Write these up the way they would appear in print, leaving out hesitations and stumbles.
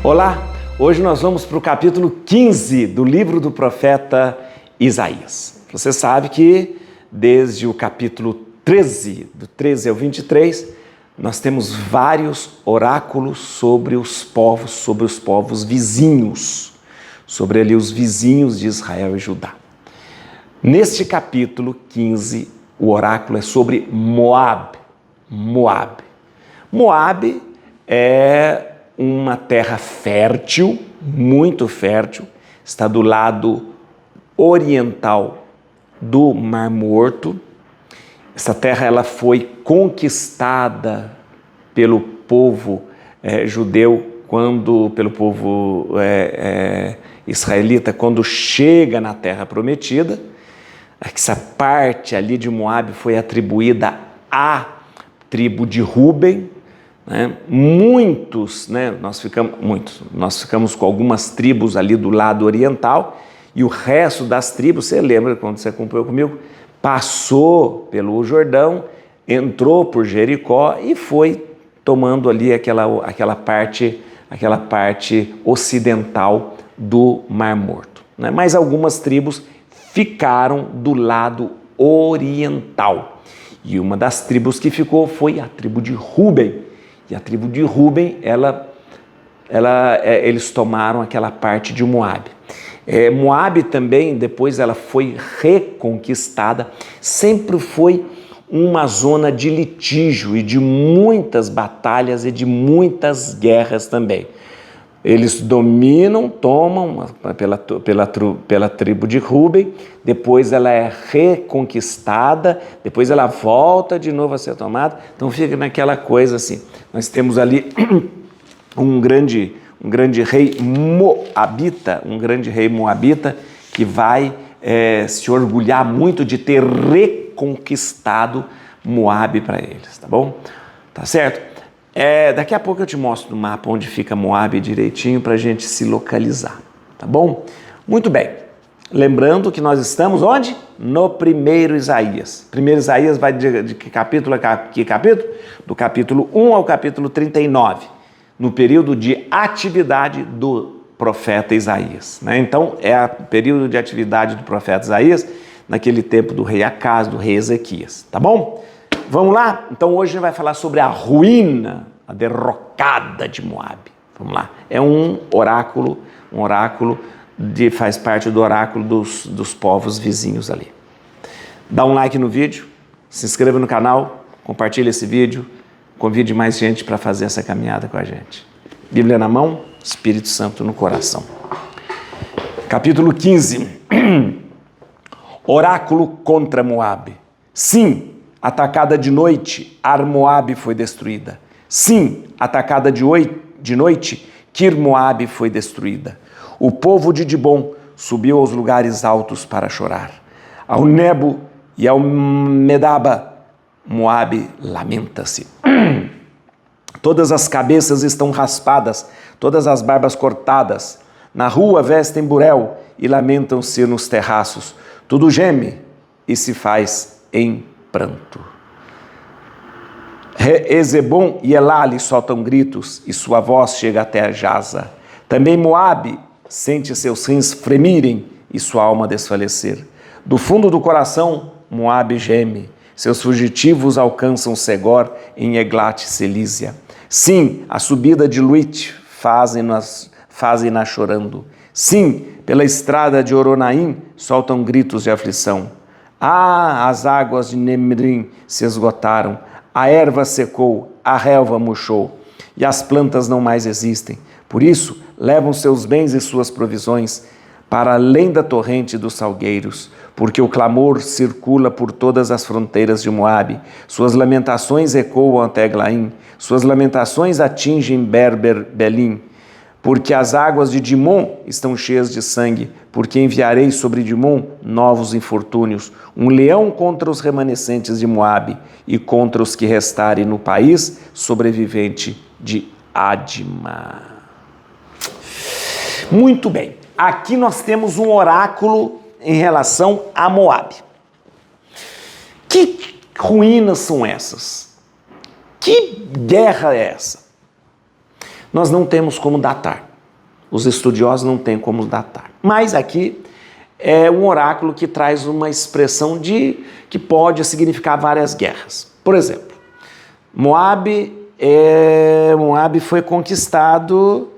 Olá, hoje nós vamos para o capítulo 15 do livro do profeta Isaías. Você sabe que desde o capítulo 13, do 13 ao 23, nós temos vários oráculos sobre os povos vizinhos, sobre ali os vizinhos de Israel e Judá. Neste capítulo 15, o oráculo é sobre Moab. Moab é uma terra fértil, muito fértil, está do lado oriental do Mar Morto. Essa terra ela foi conquistada pelo povo judeu, pelo povo israelita, quando chega na Terra Prometida. Essa parte ali de Moab foi atribuída à tribo de Ruben. Nós ficamos com algumas tribos ali do lado oriental, e o resto das tribos, você lembra quando você acompanhou comigo, passou pelo Jordão, entrou por Jericó e foi tomando ali aquela parte ocidental do Mar Morto. Mas algumas tribos ficaram do lado oriental, e uma das tribos que ficou foi a tribo de Ruben. E a tribo de Ruben, eles tomaram aquela parte de Moab. Moab também, depois ela foi reconquistada, sempre foi uma zona de litígio e de muitas batalhas e de muitas guerras também. Eles tomam pela tribo de Ruben, depois ela é reconquistada, depois ela volta de novo a ser tomada, então fica naquela coisa assim. Nós temos ali um grande rei moabita, que vai se orgulhar muito de ter reconquistado Moab para eles, tá bom? Tá certo? Daqui a pouco eu te mostro no mapa onde fica Moab direitinho para a gente se localizar, tá bom? Muito bem. Lembrando que nós estamos onde? No primeiro Isaías. Primeiro Isaías vai de que capítulo a que capítulo? Do capítulo 1 ao capítulo 39, no período de atividade do profeta Isaías. Então, é o período de atividade do profeta Isaías, naquele tempo do rei Acaz, do rei Ezequias, tá bom? Vamos lá? Então hoje a gente vai falar sobre a ruína, a derrocada de Moab. Vamos lá. É um oráculo faz parte do oráculo dos povos vizinhos ali. Dá um like no vídeo, se inscreva no canal, compartilhe esse vídeo, convide mais gente para fazer essa caminhada com a gente. Bíblia na mão, Espírito Santo no coração. Capítulo 15. Oráculo contra Moab. Sim, atacada de noite, Ar-Moab foi destruída. Sim, atacada de noite, Kir-Moab foi destruída. O povo de Dibom subiu aos lugares altos para chorar. Ao Nebo e ao Medaba, Moab lamenta-se. Todas as cabeças estão raspadas, todas as barbas cortadas. Na rua vestem burel e lamentam-se nos terraços. Tudo geme e se faz em pranto. Ezebom e Elá soltam gritos e sua voz chega até a Jaza. Também Moabe sente seus rins fremirem e sua alma desfalecer. Do fundo do coração, Moabe geme. Seus fugitivos alcançam Segor em Eglat-Selísia. Sim, a subida de Luit fazem-na chorando. Sim, pela estrada de Oronaim soltam gritos de aflição. As águas de Nemrim se esgotaram, a erva secou, a relva murchou, e as plantas não mais existem. Por isso, levam seus bens e suas provisões para além da torrente dos salgueiros, porque o clamor circula por todas as fronteiras de Moabe. Suas lamentações ecoam até Eglaim, suas lamentações atingem Belim. Porque as águas de Dimon estão cheias de sangue, porque enviarei sobre Dimon novos infortúnios, um leão contra os remanescentes de Moabe e contra os que restarem no país sobrevivente de Adma. Muito bem, aqui nós temos um oráculo em relação a Moabe. Que ruínas são essas? Que guerra é essa? Nós não temos como datar. Os estudiosos não têm como datar. Mas aqui é um oráculo que traz uma expressão que pode significar várias guerras. Por exemplo, Moabe foi conquistado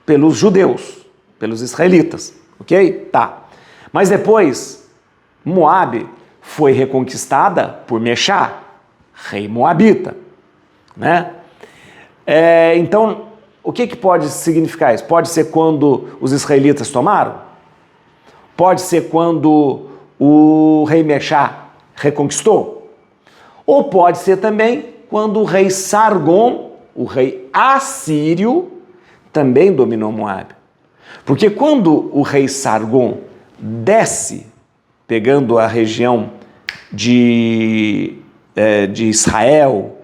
pelos judeus, pelos israelitas, ok? Tá. Mas depois, Moabe foi reconquistada por Meshá, rei moabita, né? Então, o que pode significar isso? Pode ser quando os israelitas tomaram? Pode ser quando o rei Meshá reconquistou? Ou pode ser também quando o rei Sargon, o rei assírio, também dominou Moabe. Porque quando o rei Sargon desce, pegando a região de Israel,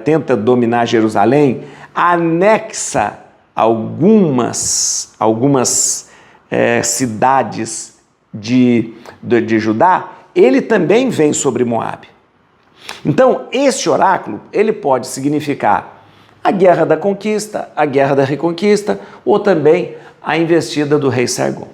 tenta dominar Jerusalém, anexa algumas cidades de Judá, ele também vem sobre Moabe. Então, esse oráculo, ele pode significar a guerra da conquista, a guerra da reconquista, ou também a investida do rei Sargon.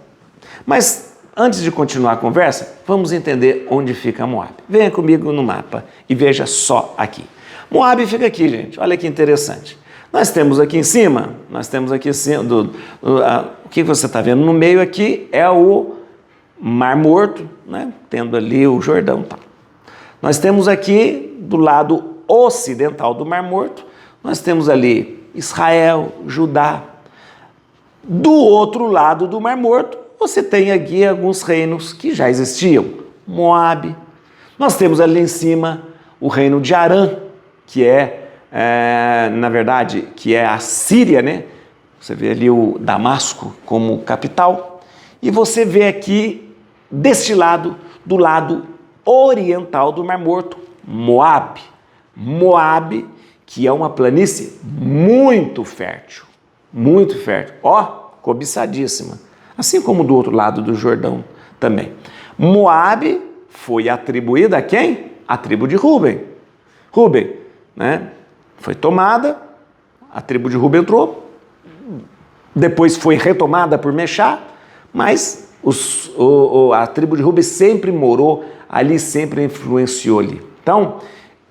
Mas, antes de continuar a conversa, vamos entender onde fica Moabe. Venha comigo no mapa e veja só aqui. Moabe fica aqui, gente. Olha que interessante. Nós temos aqui em cima, o que você está vendo no meio aqui é o Mar Morto, né? Tendo ali o Jordão. Tá. Nós temos aqui, do lado ocidental do Mar Morto, nós temos ali Israel, Judá. Do outro lado do Mar Morto, você tem aqui alguns reinos que já existiam. Moabe. Nós temos ali em cima o reino de Arã, que na verdade, que é a Síria, né? Você vê ali o Damasco como capital. E você vê aqui, deste lado, do lado oriental do Mar Morto, Moabe. Moabe, que é uma planície muito fértil. Muito fértil. Ó, cobiçadíssima. Assim como do outro lado do Jordão também. Moabe foi atribuída a quem? A tribo de Rúben. Rúben, né? Foi tomada, a tribo de Rúben entrou, depois foi retomada por Meshá, mas a tribo de Rúben sempre morou ali, sempre influenciou ali. Então,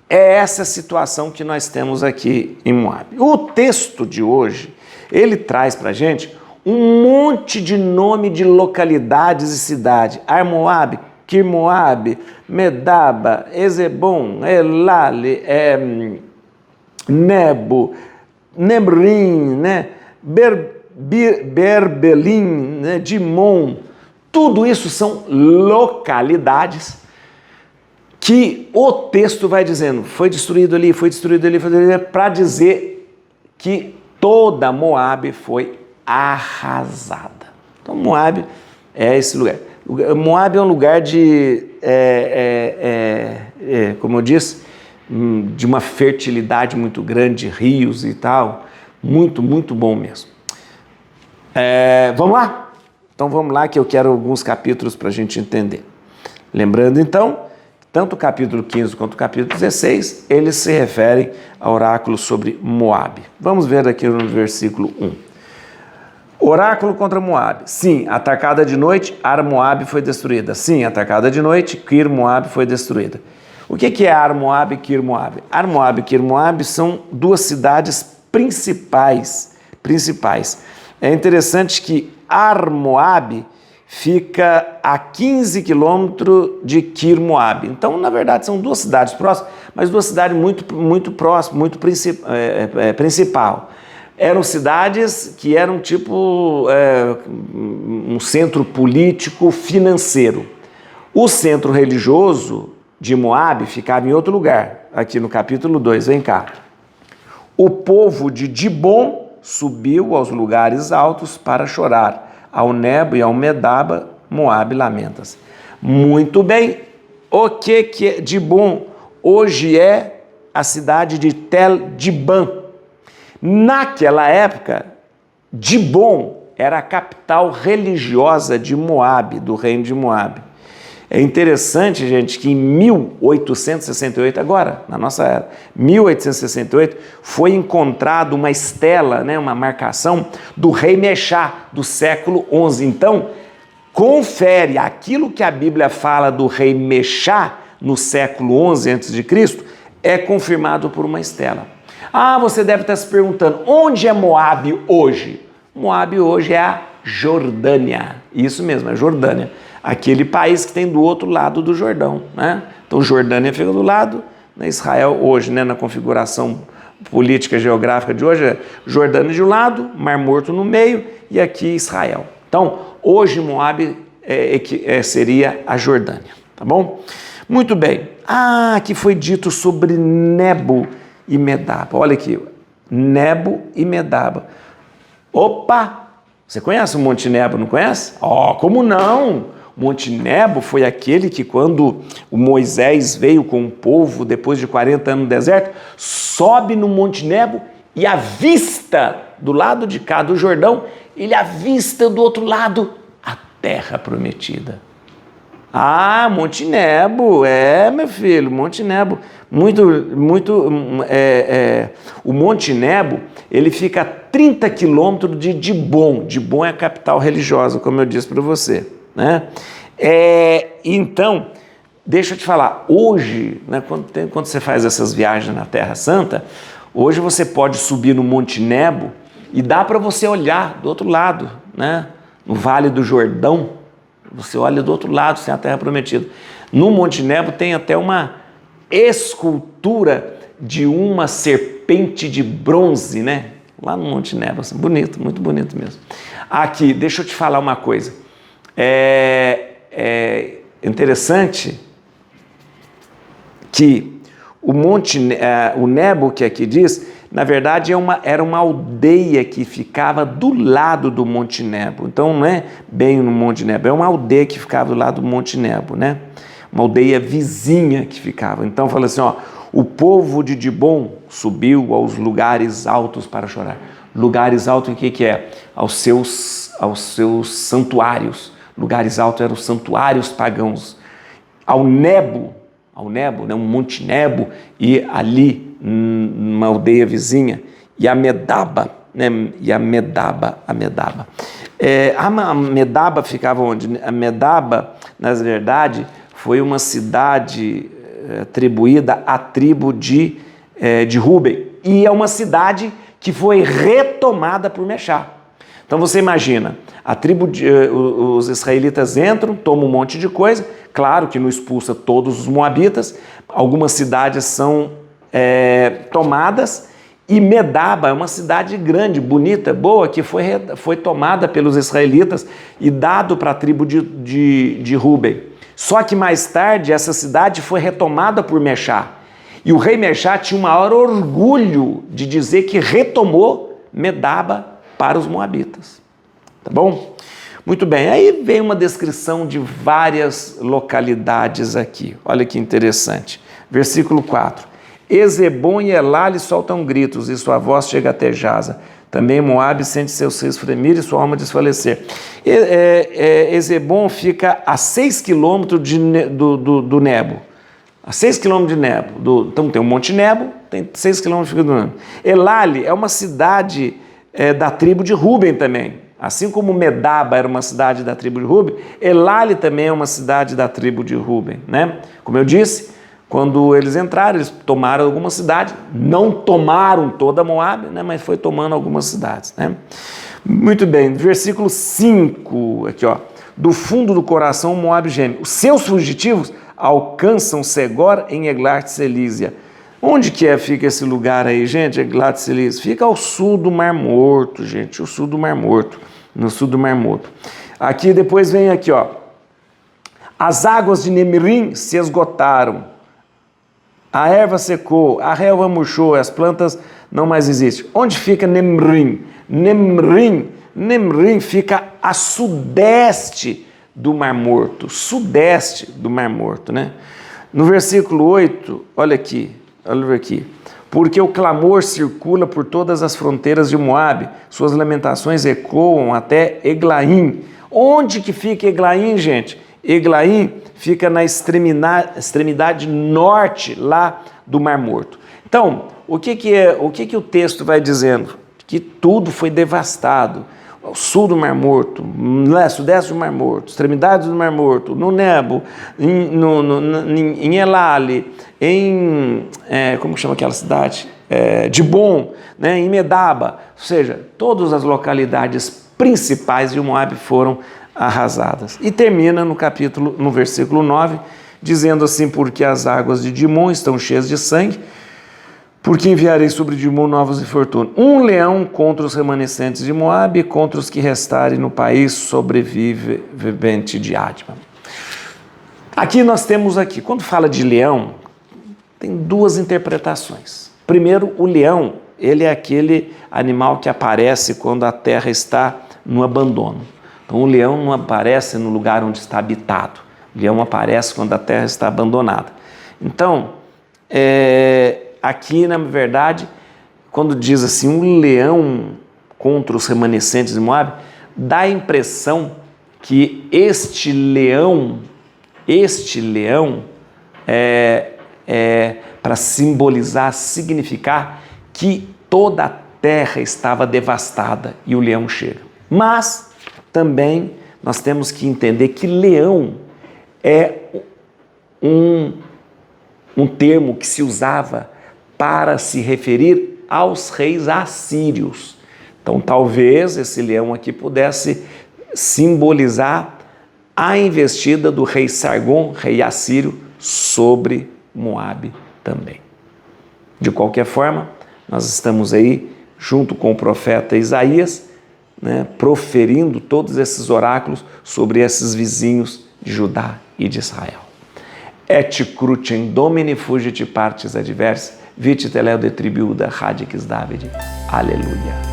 é essa situação que nós temos aqui em Moabe. O texto de hoje, ele traz para a gente um monte de nome de localidades e cidades. Armoabe, Kirmoabe, Medaba, Ezebom, Elale, Nebo, Nemrim, né? Berbelim, né? Dimon. Tudo isso são localidades que o texto vai dizendo, foi destruído ali, para dizer que toda Moabe foi arrasada. Então Moabe é esse lugar. Moabe é um lugar como eu disse, de uma fertilidade muito grande, rios e tal, muito, muito bom mesmo. Vamos lá? Então vamos lá que eu quero alguns capítulos para a gente entender. Lembrando então, tanto o capítulo 15 quanto o capítulo 16, eles se referem ao oráculo sobre Moabe. Vamos ver aqui no versículo 1. Oráculo contra Moabe. Sim, atacada de noite, Ar-Moabe foi destruída. Sim, atacada de noite, Kir-Moabe foi destruída. O que é Ar-Moabe e Kir-Moabe? Ar-Moabe e Kir-Moabe são duas cidades principais. É interessante que Ar-Moabe fica a 15 quilômetros de Kir-Moabe. Então, na verdade, são duas cidades próximas, mas duas cidades muito próximas, muito principal. Eram cidades que eram tipo um centro político financeiro. O centro religioso de Moabe ficava em outro lugar, aqui no capítulo 2, vem cá. O povo de Dibom subiu aos lugares altos para chorar. Ao Nebo e ao Medaba, Moabe lamenta-se. Muito bem, o que é Dibom? Hoje é a cidade de Tel Diban. Naquela época, Dibom era a capital religiosa de Moabe, do reino de Moabe. É interessante, gente, que em 1868, agora, na nossa era, 1868, foi encontrado uma estela, né, uma marcação do rei Mexá, do século XI. Então, confere, aquilo que a Bíblia fala do rei Mexá, no século XI a.C., é confirmado por uma estela. Ah, você deve estar se perguntando, onde é Moabe hoje? Moabe hoje é a Jordânia, isso mesmo, é Jordânia, aquele país que tem do outro lado do Jordão, né? Então Jordânia fica do lado, né? Israel hoje, né, na configuração política geográfica de hoje, é Jordânia de um lado, Mar Morto no meio e aqui Israel. Então hoje Moabe seria a Jordânia, tá bom? Muito bem, aqui foi dito sobre Nebo e Medaba, olha aqui, Nebo e Medaba. Opa! Você conhece o Monte Nebo, não conhece? Como não? O Monte Nebo foi aquele que quando o Moisés veio com o povo, depois de 40 anos no deserto, sobe no Monte Nebo e avista do lado de cá do Jordão, ele avista do outro lado a terra prometida. Monte Nebo, meu filho, Monte Nebo, o Monte Nebo, ele fica a 30 quilômetros de Dibon. Dibon é a capital religiosa, como eu disse para você, né? Então, deixa eu te falar, hoje, né, quando você faz essas viagens na Terra Santa, hoje você pode subir no Monte Nebo e dá para você olhar do outro lado, né, no Vale do Jordão. Você olha do outro lado, sem a Terra Prometida. No Monte Nebo tem até uma escultura de uma serpente de bronze, né? Lá no Monte Nebo, assim, bonito, muito bonito mesmo. Aqui, deixa eu te falar uma coisa. É interessante que o Nebo que aqui diz, na verdade era uma aldeia que ficava do lado do Monte Nebo. Então não é bem no Monte Nebo, é uma aldeia que ficava do lado do Monte Nebo, né? Uma aldeia vizinha que ficava. Então fala assim, o povo de Dibon subiu aos lugares altos para chorar. Lugares altos, o que é? Aos seus santuários. Lugares altos eram os santuários pagãos. Ao Nebo, né, um Monte Nebo, e ali, numa aldeia vizinha, e a Medaba, né, a Medaba ficava onde? A Medaba, na verdade, foi uma cidade atribuída à tribo de Ruben, e é uma cidade que foi retomada por Mexá. Então você imagina, os israelitas entram, tomam um monte de coisa, claro que não expulsa todos os moabitas, algumas cidades são tomadas, e Medaba é uma cidade grande, bonita, boa, que foi tomada pelos israelitas e dado para a tribo de Ruben. Só que mais tarde essa cidade foi retomada por Mexá, e o rei Mexá tinha o maior orgulho de dizer que retomou Medaba para os moabitas, tá bom? Muito bem, aí vem uma descrição de várias localidades aqui, olha que interessante. Versículo 4, Ezebom e Elá lhe soltam gritos, e sua voz chega até Jaza. Também Moabe sente seus rios fremir e sua alma desfalecer. Ezebom fica a 6 quilômetros do Nebo, a 6 quilômetros de Nebo. Então tem o Monte Nebo, tem 6 quilômetros do Nebo. Elale é uma cidade da tribo de Ruben também. Assim como Medaba era uma cidade da tribo de Ruben, Elale também é uma cidade da tribo de Ruben, né? Como eu disse, quando eles entraram, eles tomaram algumas cidades, não tomaram toda Moabe, né? Mas foi tomando algumas cidades, né? Muito bem, versículo 5, aqui ó, do fundo do coração Moabe geme. Os seus fugitivos alcançam Segor em Eglat-Selísia. Onde que fica esse lugar aí, gente? Eglat-Selísia. Fica ao sul do Mar Morto, gente, o sul do Mar Morto, no sul do Mar Morto. Aqui, depois vem aqui, ó. As águas de Nemrim se esgotaram, a erva secou, a relva murchou, as plantas não mais existem. Onde fica Nemrim? Nemrim fica a sudeste do Mar Morto, sudeste do Mar Morto, né? No versículo 8, olha aqui, porque o clamor circula por todas as fronteiras de Moabe, suas lamentações ecoam até Eglaim. Onde que fica Eglaim, gente? Eglaim fica na extremidade norte lá do Mar Morto. Então, o que o texto vai dizendo? Que tudo foi devastado. Ao sul do Mar Morto, sudeste do Mar Morto, extremidades do Mar Morto, no Nebo, em Elale, como chama aquela cidade? Dibon, né, em Medaba, ou seja, todas as localidades principais de Moabe foram arrasadas. E termina no versículo 9, dizendo assim: porque as águas de Dimon estão cheias de sangue, porque enviarei sobre Dimon novos infortúnios. Um leão contra os remanescentes de Moabe, contra os que restarem no país sobrevivente de Adma. Aqui nós temos quando fala de leão, tem duas interpretações. Primeiro, o leão, ele é aquele animal que aparece quando a terra está no abandono. Então, o leão não aparece no lugar onde está habitado. O leão aparece quando a terra está abandonada. Então, aqui, na verdade, quando diz assim, um leão contra os remanescentes de Moabe, dá a impressão que este leão para simbolizar, significar que toda a terra estava devastada e o leão chega. Mas também nós temos que entender que leão é um termo que se usava para se referir aos reis assírios. Então talvez esse leão aqui pudesse simbolizar a investida do rei Sargon, rei assírio, sobre Moabe também. De qualquer forma, nós estamos aí junto com o profeta Isaías, né, proferindo todos esses oráculos sobre esses vizinhos de Judá e de Israel. Et crucem domini fugit partis adversi, vite teleo de tribuda radix David. Aleluia.